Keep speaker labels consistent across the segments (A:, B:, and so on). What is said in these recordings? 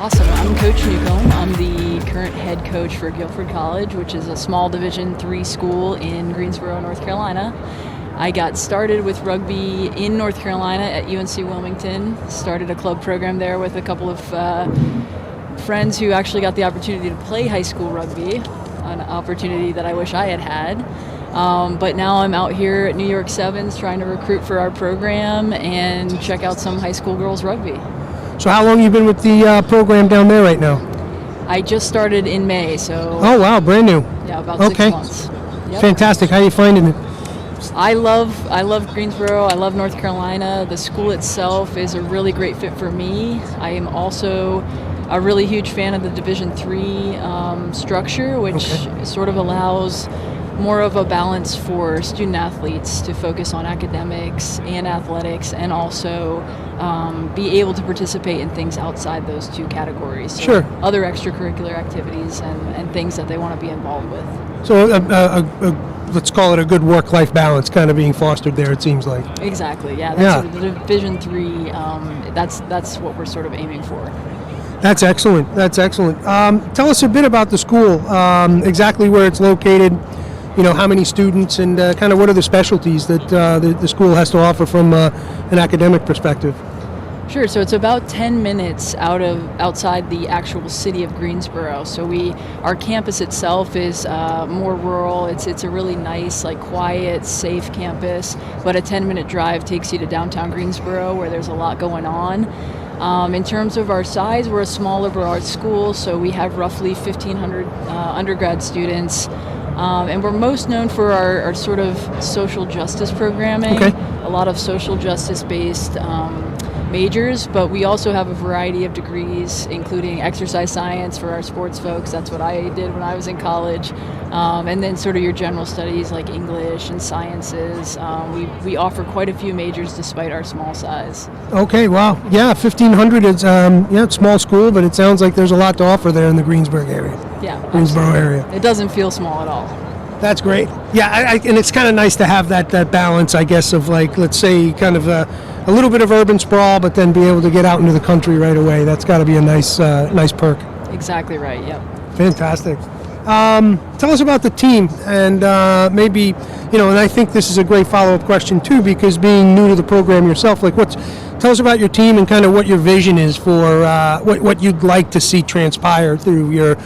A: Awesome. I'm Coach Newcomb. I'm the current head coach for Guildford College, which is a small Division III school in Greensboro, North Carolina. I got started with rugby in North Carolina at UNC Wilmington. Started a club program there with a couple of friends who actually got the opportunity to play high school rugby, an opportunity that I wish I had had. But now I'm out here at NY7's trying to recruit for our program and check out some high school girls rugby.
B: So how long have you been with the program down there right now?
A: I just started in May, so...
B: Oh, wow, brand new.
A: Yeah, about 6 months. Yep.
B: Fantastic. How are you finding it?
A: I love Greensboro. I love North Carolina. The school itself is a really great fit for me. I am also a really huge fan of the Division III structure, which sort of allows more of a balance for student athletes to focus on academics and athletics, and also be able to participate in things outside those two categories. So
B: sure.
A: Other extracurricular activities and things that they want to be involved with.
B: So let's call it a good work-life balance kind of being fostered there, it seems like.
A: Exactly, yeah. That's the Division III, that's what we're sort of aiming for.
B: That's excellent. That's excellent. Tell us a bit about the school, exactly where it's located, how many students, and kind of what are the specialties that the school has to offer from an academic perspective.
A: Sure. So it's about 10 minutes outside the actual city of Greensboro. So our campus itself is more rural. It's a really nice, quiet, safe campus. But a 10-minute drive takes you to downtown Greensboro, where there's a lot going on. In terms of our size, we're a small liberal arts school, so we have roughly 1,500 undergrad students. And we're most known for our sort of social justice programming, a lot of social justice-based majors, but we also have a variety of degrees, including exercise science for our sports folks. That's what I did when I was in college. And then sort of your general studies like English and sciences. We offer quite a few majors despite our small size.
B: Okay, wow. Yeah, 1,500 is it's small school, but it sounds like there's a lot to offer there in the Greensboro area.
A: Yeah,
B: Greensboro area.
A: It doesn't feel small at all.
B: That's great. Yeah, and it's kind of nice to have that balance, I guess, of let's say kind of a little bit of urban sprawl, but then be able to get out into the country right away. That's got to be a nice perk.
A: Exactly right, yep.
B: Fantastic. Tell us about the team, and maybe, and I think this is a great follow-up question too, because being new to the program yourself, tell us about your team and kind of what your vision is for what you'd like to see transpire through your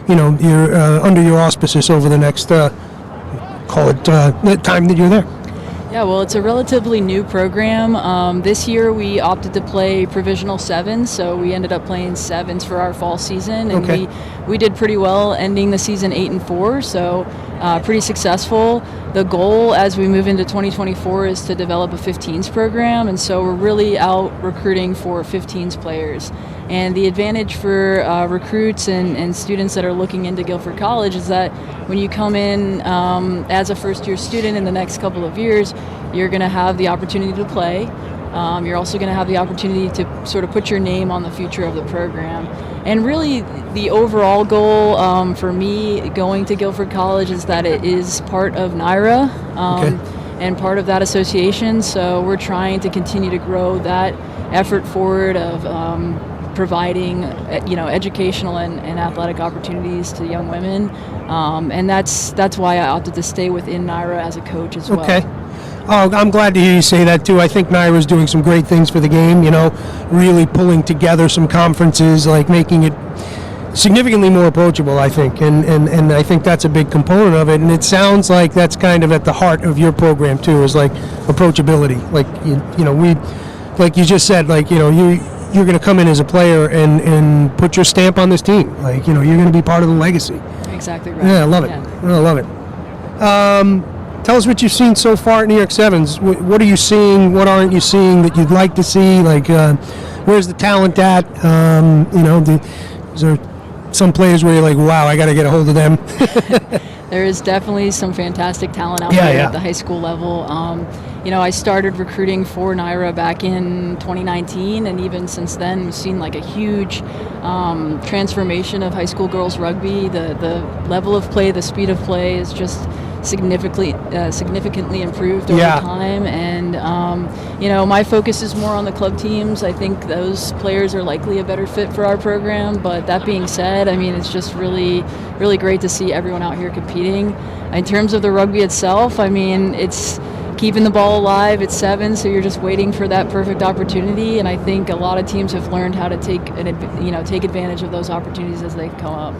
B: under your auspices over the next, call it, the time that you're there.
A: Yeah, well, it's a relatively new program. This year we opted to play provisional sevens, so we ended up playing sevens for our fall season, and we did pretty well, ending the season 8-4, so pretty successful. The goal as we move into 2024 is to develop a 15s program, and so we're really out recruiting for 15s players. And the advantage for recruits and students that are looking into Guildford College is that when you come in as a first-year student in the next couple of years, you're going to have the opportunity to play. You're also going to have the opportunity to sort of put your name on the future of the program. And really, the overall goal for me going to Guildford College is that it is part of NIRA and part of that association. So we're trying to continue to grow that effort forward of providing educational and athletic opportunities to young women, and that's why I opted to stay within NIRA as a coach as well.
B: Okay. Oh, I'm glad to hear you say that too. I think NIRA is doing some great things for the game, really pulling together some conferences, making it significantly more approachable, I think, and I think that's a big component of it, and it sounds like that's kind of at the heart of your program too, is approachability. Like you just said, you're going to come in as a player and put your stamp on this team. You're going to be part of the legacy.
A: Exactly right.
B: Yeah, I love it. Yeah. I love it. Tell us what you've seen so far at NY7's. What are you seeing? What aren't you seeing that you'd like to see? Where's the talent at? Is there some players where you're like, wow, I got to get a hold of them?
A: There is definitely some fantastic talent out there at the high school level. I started recruiting for NIRA back in 2019, and even since then, we've seen a huge transformation of high school girls rugby. The level of play, the speed of play is just significantly improved over time. And my focus is more on the club teams. I think those players are likely a better fit for our program. But that being said, I mean, it's just really, really great to see everyone out here competing. In terms of the rugby itself, I mean, it's keeping the ball alive at 7, so you're just waiting for that perfect opportunity. And I think a lot of teams have learned how to take advantage of those opportunities as they come up.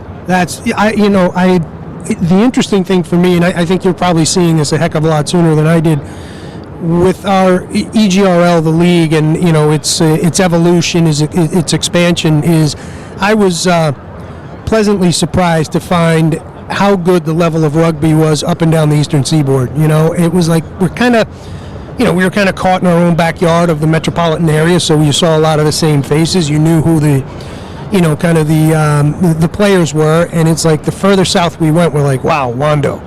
B: The interesting thing for me, and I think you're probably seeing this a heck of a lot sooner than I did, with our EGRL, the league, and its evolution, its expansion, is I was pleasantly surprised to find how good the level of rugby was up and down the Eastern Seaboard. It was like we were kind of caught in our own backyard of the metropolitan area, so you saw a lot of the same faces. You knew who the players were, and it's like the further south we went, we're like, wow, Wando,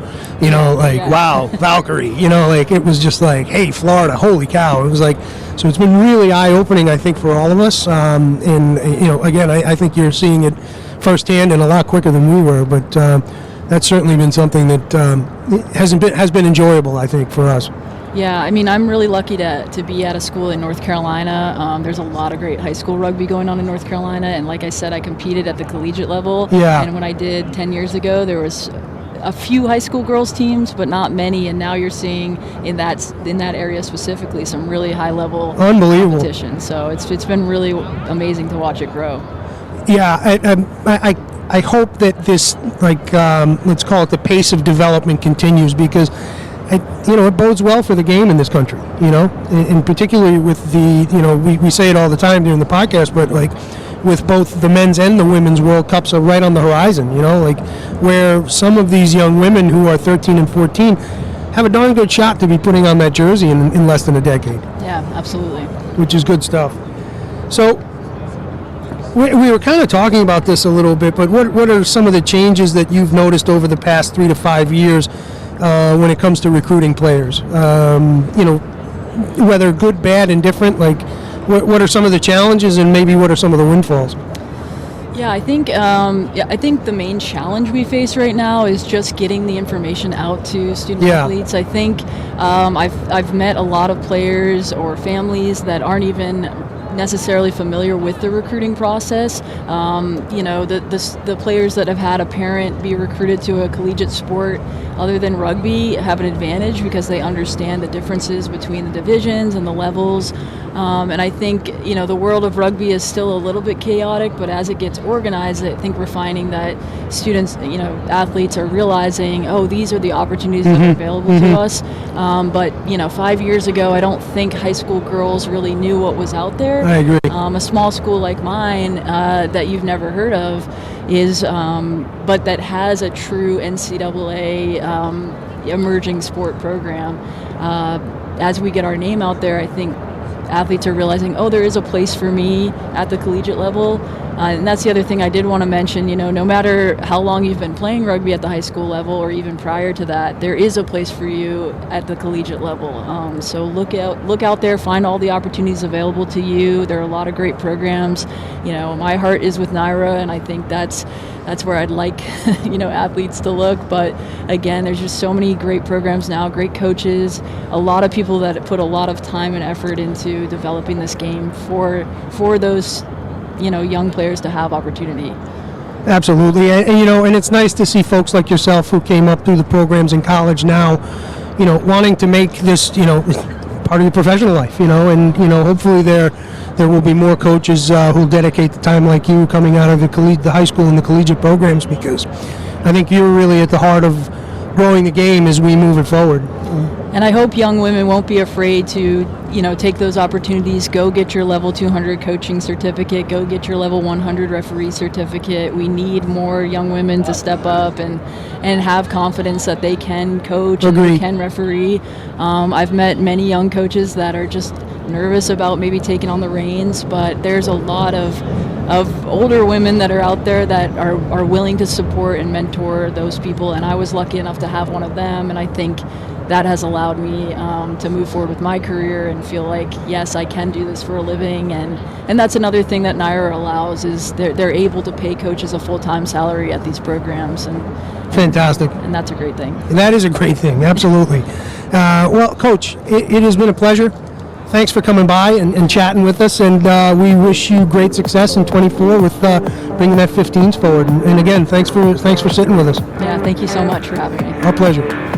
B: wow, Valkyrie, it was just like, hey, Florida, holy cow. It was like, so it's been really eye-opening, I think, for all of us. And again, I think you're seeing it firsthand and a lot quicker than we were, but that's certainly been something that has been enjoyable, I think, for us.
A: Yeah, I mean, I'm really lucky to be at a school in North Carolina. There's a lot of great high school rugby going on in North Carolina, and like I said, I competed at the collegiate level.
B: Yeah.
A: And when I did 10 years ago, there was a few high school girls teams, but not many. And now you're seeing in that area specifically some really high level competition. So it's been really amazing to watch it grow.
B: Yeah, I hope that this, let's call it the pace of development, continues, because it bodes well for the game in this country, and particularly with we say it all the time during the podcast, but with both the men's and the women's World Cups are right on the horizon, where some of these young women who are 13 and 14 have a darn good shot to be putting on that jersey in less than a decade.
A: Yeah, absolutely.
B: Which is good stuff. So we were kind of talking about this a little bit, but what are some of the changes that you've noticed over the past 3 to 5 years when it comes to recruiting players? Whether good, bad, and different, what are some of the challenges, and maybe what are some of the windfalls?
A: Yeah, I think the main challenge we face right now is just getting the information out to student athletes. I think I've met a lot of players or families that aren't even necessarily familiar with the recruiting process. The players that have had a parent be recruited to a collegiate sport other than rugby have an advantage because they understand the differences between the divisions and the levels. And I think, the world of rugby is still a little bit chaotic, but as it gets organized, I think we're finding that students, athletes are realizing, oh, these are the opportunities that are available to us. But 5 years ago, I don't think high school girls really knew what was out there.
B: I agree.
A: A small school like mine that you've never heard of is, but that has a true NCAA emerging sport program. As we get our name out there, I think athletes are realizing, oh, there is a place for me at the collegiate level. And that's the other thing I did want to mention, no matter how long you've been playing rugby at the high school level or even prior to that, there is a place for you at the collegiate level. So look out there, find all the opportunities available to you. There are a lot of great programs. My heart is with NIRA, and I think that's where I'd like, athletes to look. But again, there's just so many great programs now, great coaches, a lot of people that put a lot of time and effort into developing this game for those young players to have opportunity.
B: Absolutely, and it's nice to see folks like yourself who came up through the programs in college now, wanting to make this, part of your professional life, and hopefully there will be more coaches who'll dedicate the time like you coming out of the high school and the collegiate programs, because I think you're really at the heart of growing the game as we move it forward.
A: And I hope young women won't be afraid to, take those opportunities. Go get your level 200 coaching certificate. Go get your level 100 referee certificate. We need more young women to step up and have confidence that they can coach and they can referee. I've met many young coaches that are just nervous about maybe taking on the reins, but there's a lot of of older women that are out there that are willing to support and mentor those people, and I was lucky enough to have one of them, and I think that has allowed me to move forward with my career and feel like, yes, I can do this for a living, and that's another thing that NIRA allows, is they're able to pay coaches a full-time salary at these programs, and
B: fantastic.
A: And that's a great thing.
B: That is a great thing, absolutely. Well, Coach, it has been a pleasure. Thanks for coming by and chatting with us, and we wish you great success in 24 with bringing that 15s forward. And again, thanks for sitting with us.
A: Yeah, thank you so much for having me.
B: Our pleasure.